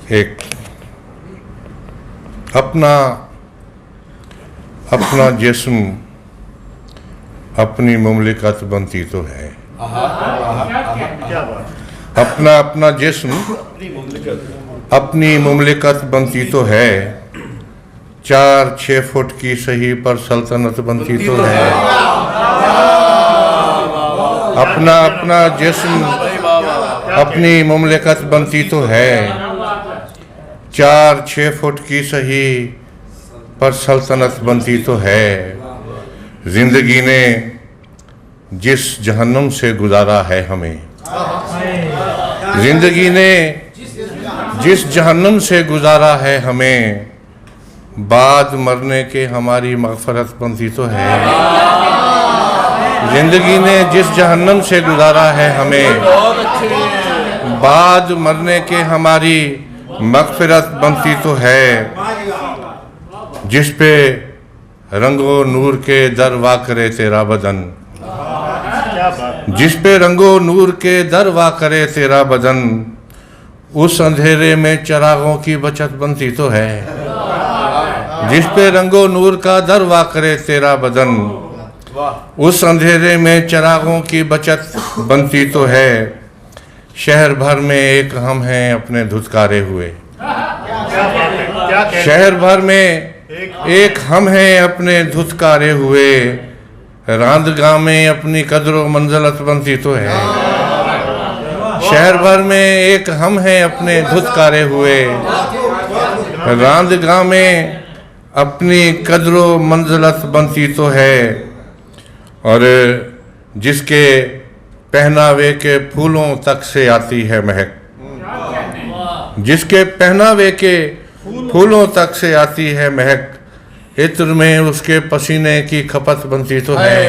एक अपना जिस्म अपनी मुमलिकत बनती तो है। अपना जिस्म अपनी मुमलिकत बनती तो है। 4-6 फुट की सही पर सल्तनत बनती तो है। अपना जिस्म अपनी मुमलिकत बनती तो है। 4-6 फुट की सही पर सल्तनत बनती तो है। जिंदगी ने जिस जहन्नुम से गुजारा है हमें, जिंदगी ने जिस जहन्नुम से गुजारा है हमें, बाद मरने के हमारी मग़फ़रत बनती तो है। जिंदगी ने जिस जहन्नुम से गुजारा है हमें, बाद मरने के हमारी मग़फ़रत बनती तो है। जिस पे रंगो नूर के दर वा करे तेरा बदन, जिस पे रंगो नूर के दर वा करे तेरा बदन, उस अंधेरे में चिरागों की बचत बनती तो है। जिस पे रंगो नूर का दर वा करे तेरा बदन, उस अंधेरे में चिरागों की बचत बनती तो है। शहर भर में एक हम हैं अपने धुतकारे हुए, शहर भर में एक हम हैं अपने धुतकारे हुए। रांदगाह में अपनी कदरो मंजिलत बनती तो है। शहर भर में एक हम हैं अपने धुतकारे हुए। रांदगाह में अपनी कदरो मंजिलत बनती तो है। और जिसके पहनावे के फूलों तक से आती है महक, जिसके पहनावे के फूलों तक से आती है महक, इत्र में उसके पसीने की खपत बनती तो है।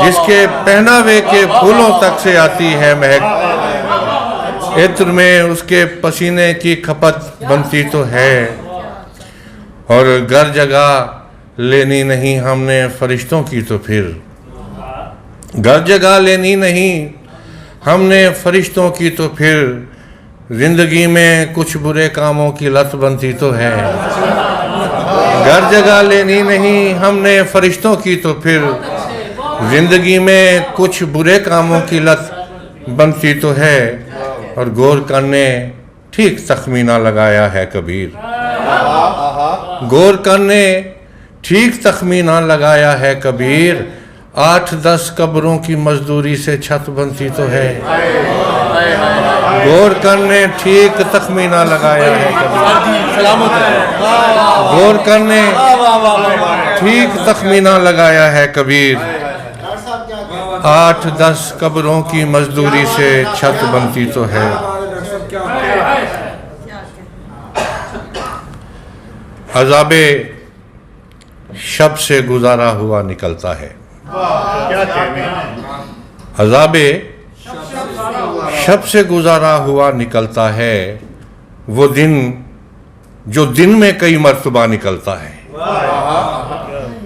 जिसके पहनावे के फूलों तक से आती है महक, इत्र में उसके पसीने की खपत बनती तो है। और घर जगह लेनी नहीं हमने फरिश्तों की तो फिर, घर जगह लेनी नहीं हमने फरिश्तों की तो फिर, जिंदगी में कुछ बुरे कामों की लत बनती तो है। घर जगह लेनी नहीं हमने फरिश्तों की तो फिर, जिंदगी में कुछ बुरे कामों की लत बनती तो है। और गोरकन ने ठीक तखमीना लगाया है कबीर, गोरकन ने ठीक तखमीना लगाया है कबीर, 8-10 कब्रों की मजदूरी से छत बनती तो है। गोरकन ने ठीक तखमीना लगाया है कबीर, गोरकन ने ठीक तखमीना लगाया है कबीर, 8-10 कब्रों की मजदूरी से छत बनती तो है। अज़ाबे शब से गुजारा हुआ निकलता है, अज़ाबे शब से गुजारा हुआ निकलता है। वो दिन जो दिन में कई मर्तबा निकलता है,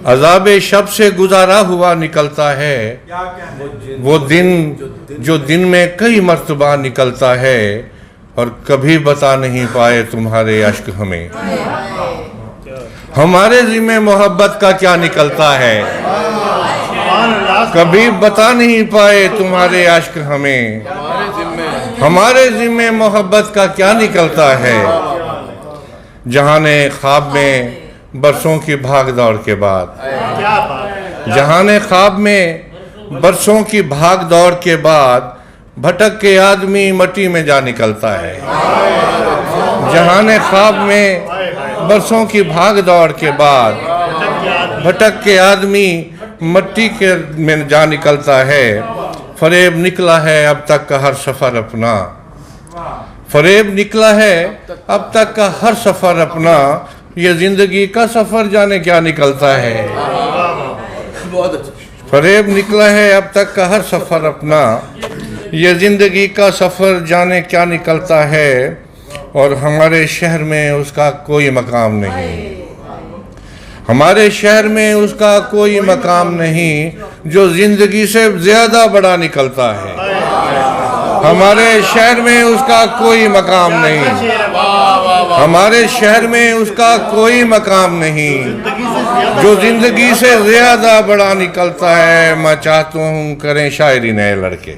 अज़ाबे शब से गुजारा हुआ निकलता है। वो दिन जो दिन में कई मर्तबा निकलता है। और कभी बता नहीं पाए तुम्हारे अश्क हमें, हमारे ज़िम्मे मोहब्बत का क्या निकलता है। कभी बता नहीं पाए तुम्हारे अश्क हमें, हमारे ज़िम्मे मोहब्बत का क्या निकलता है। जहाने ख्वाब में बरसों की भाग दौड़ के बाद, जहाने ख्वाब में बरसों की भाग दौड़ के बाद, भटक के आदमी मट्टी में जा निकलता है। जहाने ख्वाब में बरसों की भाग दौड़ के बाद, भटक के आदमी मट्टी के में जा निकलता है। फरेब निकला है अब तक का हर सफ़र अपना, फरेब निकला है अब तक का हर सफ़र अपना, ये ज़िंदगी का सफ़र जाने क्या निकलता है। फरेब निकला है अब तक का हर सफ़र अपना, ये ज़िंदगी का सफ़र जाने क्या निकलता है। और हमारे शहर में उसका कोई मकाम नहीं, हमारे शहर में उसका कोई मकाम नहीं, जो ज़िंदगी से ज़्यादा बड़ा निकलता है। हमारे शहर में उसका कोई मकाम नहीं, हमारे शहर में उसका कोई मकाम नहीं। जो जिंदगी से ज्यादा बड़ा निकलता है, मैं चाहता हूँ करें शायरी नए लड़के,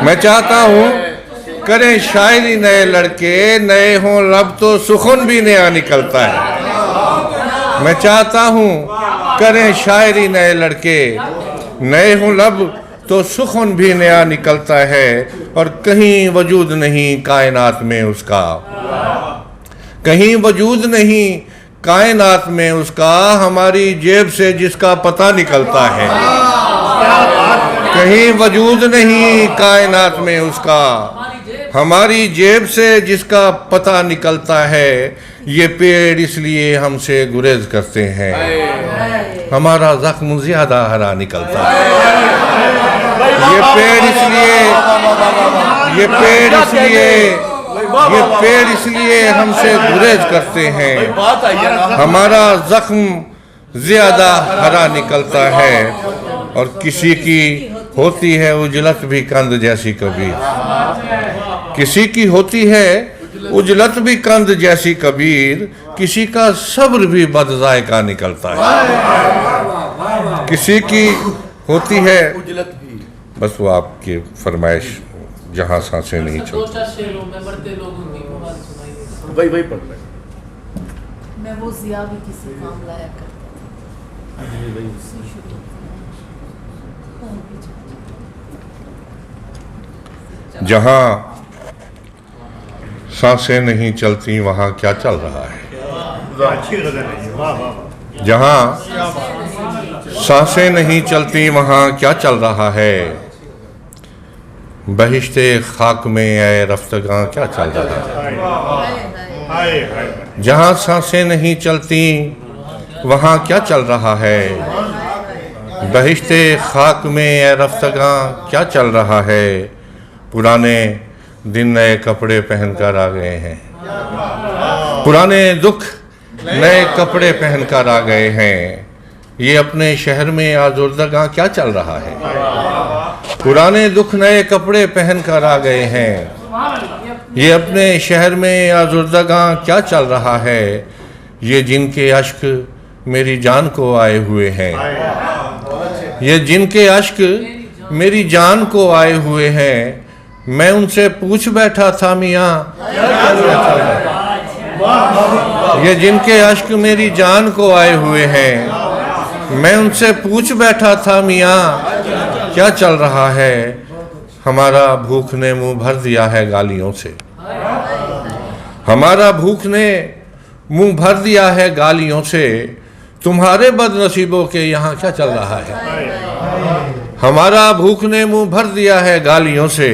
मैं चाहता हूँ करें शायरी नए लड़के, नए हों लब तो सुखन भी नया निकलता है। मैं चाहता हूँ करें शायरी नए लड़के, नए हों लब तो सुखन भी नया निकलता है। और कहीं वजूद नहीं कायनात में उसका, कहीं वजूद नहीं कायनात में उसका, हमारी जेब से जिसका पता निकलता है। कहीं वजूद नहीं कायनात में उसका, हमारी जेब से जिसका पता निकलता है। ये पेड़ इसलिए हमसे गुरेज करते हैं, हमारा जख्म ज्यादा हरा निकलता है। ये पेड़ इसलिए हमसे गुरेज करते हैं, हमारा जख्म ज्यादा हरा निकलता है। और किसी की होती है उजलत भी कंद जैसी कबीर, किसी की होती है उजलत भी कंद जैसी कबीर, किसी का सब्र भी बदजायका निकलता है। किसी की होती है उजलत भी, बस वो आपकी फरमाइश जहाँ सांसें नहीं चलती। वही पढ़ रहे, मैं वो जिया भी किसी काम लाया करता था। जहाँ सांसें नहीं चलती वहाँ क्या चल रहा है, जहाँ सांसें नहीं चलती वहाँ क्या चल रहा है। बहिश्ते खाक में ऐ रफ्तगां क्या चल रहा है। जहाँ सांसें नहीं चलती वहाँ क्या चल रहा है। बहिश्ते खाक में ऐ रफ्तगां क्या चल रहा है। पुराने दिन नए कपड़े पहनकर आ गए हैं, पुराने दुख नए कपड़े पहनकर आ गए हैं। ये अपने शहर में आज़ुर्दगां क्या चल रहा है। पुराने दुख नए कपड़े पहनकर आ गए हैं, ये अपने शहर में आज़ुर्दगां क्या चल रहा है। ये जिनके अश्क मेरी जान को आए हुए हैं, ये जिनके अश्क मेरी जान को आए हुए हैं। मैं उनसे पूछ बैठा था मियाँ, ये जिनके अश्क मेरी जान को आए हुए हैं, मैं उनसे पूछ बैठा था मियाँ क्या चल रहा है। हमारा भूख ने मुंह भर दिया है गालियों से, हमारा भूख ने मुंह भर दिया है गालियों से। तुम्हारे बदनसीबों के यहाँ क्या चल रहा है। हमारा भूख ने मुंह भर दिया है गालियों से,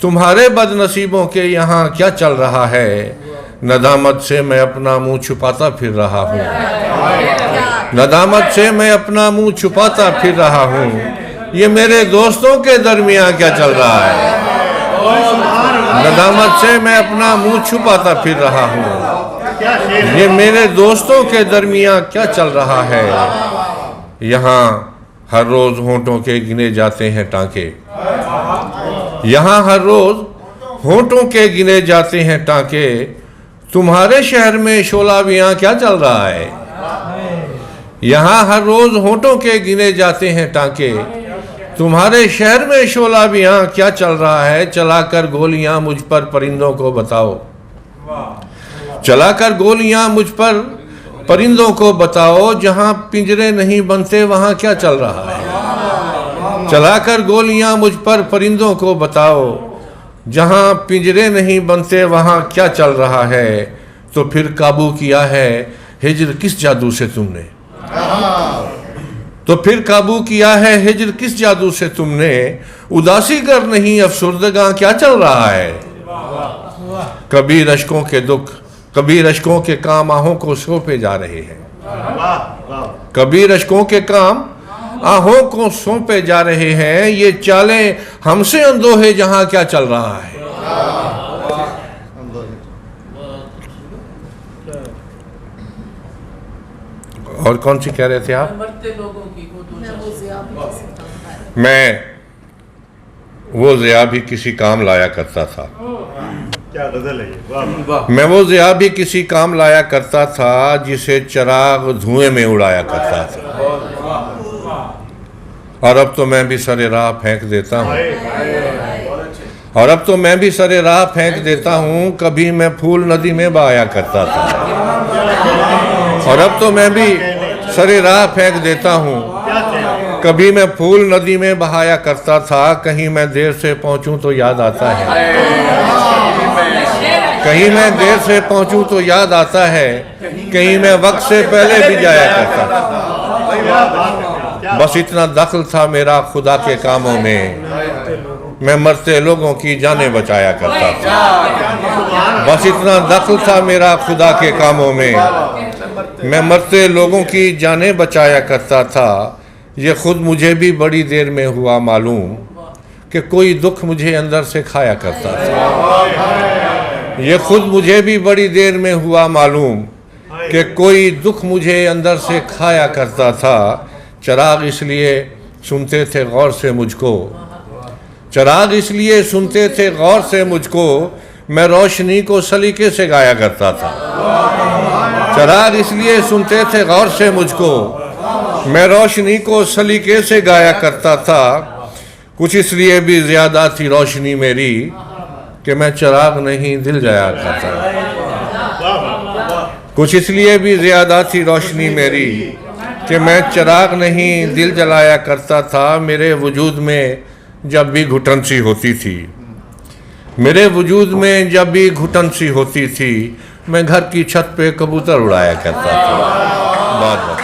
तुम्हारे बदनसीबों के यहाँ क्या चल रहा है। नदामत से मैं अपना मुंह छुपाता फिर रहा हूँ, नदामत से मैं अपना मुंह छुपाता फिर रहा हूँ। ये मेरे दोस्तों के दरमियाँ क्या चल रहा है। नदामत से मैं अपना मुंह छुपाता फिर रहा हूँ, ये मेरे दोस्तों के दरमियाँ क्या चल रहा है। यहाँ हर रोज होंठों के गिने जाते हैं टांके, यहाँ हर रोज होंठों के गिने जाते हैं टांके। तुम्हारे शहर में शोलाबियाँ क्या चल रहा है। यहाँ हर रोज होंठों के गिने जाते हैं टांके। तुम्हारे शहर में शोलाबियाँ क्या चल रहा है। चलाकर गोलियाँ मुझ पर परिंदों को बताओ, चलाकर गोलियाँ मुझ पर परिंदों को बताओ। जहाँ पिंजरे नहीं बनते वहाँ क्या चल रहा है। चलाकर गोलियाँ मुझ पर परिंदों को बताओ, जहाँ पिंजरे नहीं बनते वहाँ क्या चल रहा है। तो फिर काबू किया है हिज्र किस जादू से तुमने, तो फिर काबू किया है हिज्र किस जादू से तुमने। उदासी कर नहीं अफसुर्दगां क्या चल रहा है। कभी रश्कों के दुख, कभी रश्कों के काम आहों को सौंपे जा रहे हैं, कभी रश्कों के काम आहों को सौंपे जा रहे हैं। ये चालें हमसे अंदोहे जहां क्या चल रहा है। और कौन सी कह रहे थे आप। मैं वो ज़िया भी किसी काम लाया करता था। क्या गजल है ये, वाह। मैं वो ज़िया भी किसी काम लाया करता था जिसे चिराग धुएं में उड़ाया करता था। और अब तो मैं भी सरे राह फेंक देता हूँ, और अब तो मैं भी सरे राह फेंक देता हूँ, कभी मैं फूल नदी में बहाया करता था। और अब तो मैं भी सरे राह फेंक देता हूँ, कभी मैं फूल नदी में बहाया करता था। कहीं मैं देर से पहुँचूँ तो याद आता है, कहीं मैं देर से पहुँचूँ तो याद आता है, कहीं मैं वक्त से पहले भी जाया करता था। बस इतना दखल था मेरा खुदा के कामों में, मैं मरते लोगों की जानें बचाया करता था। बस इतना दखल था मेरा खुदा के कामों में, मैं मरते लोगों की जानें बचाया करता था। ये खुद मुझे भी बड़ी देर में हुआ मालूम कि कोई दुख मुझे अंदर से खाया करता था। ये खुद मुझे भी बड़ी देर में हुआ मालूम कि कोई दुख मुझे अंदर से खाया करता था। चिराग इसलिए सुनते थे गौर से मुझको, चिराग इसलिए सुनते थे गौर से मुझको, मैं रोशनी को सलीके से गाया करता था। चिराग इसलिए सुनते थे गौर से मुझको, मैं रोशनी को सलीके से गाया करता था। कुछ इसलिए भी ज़्यादा थी रोशनी मेरी कि मैं चिराग नहीं दिल जलाया करता। कुछ इसलिए भी ज़्यादा थी रोशनी मेरी कि मैं चिराग नहीं दिल जलाया करता था। मेरे वजूद में जब भी घुटन सी होती थी, मेरे वजूद में जब भी घुटन सी होती थी, मैं घर की छत पे कबूतर उड़ाया करता था। बहुत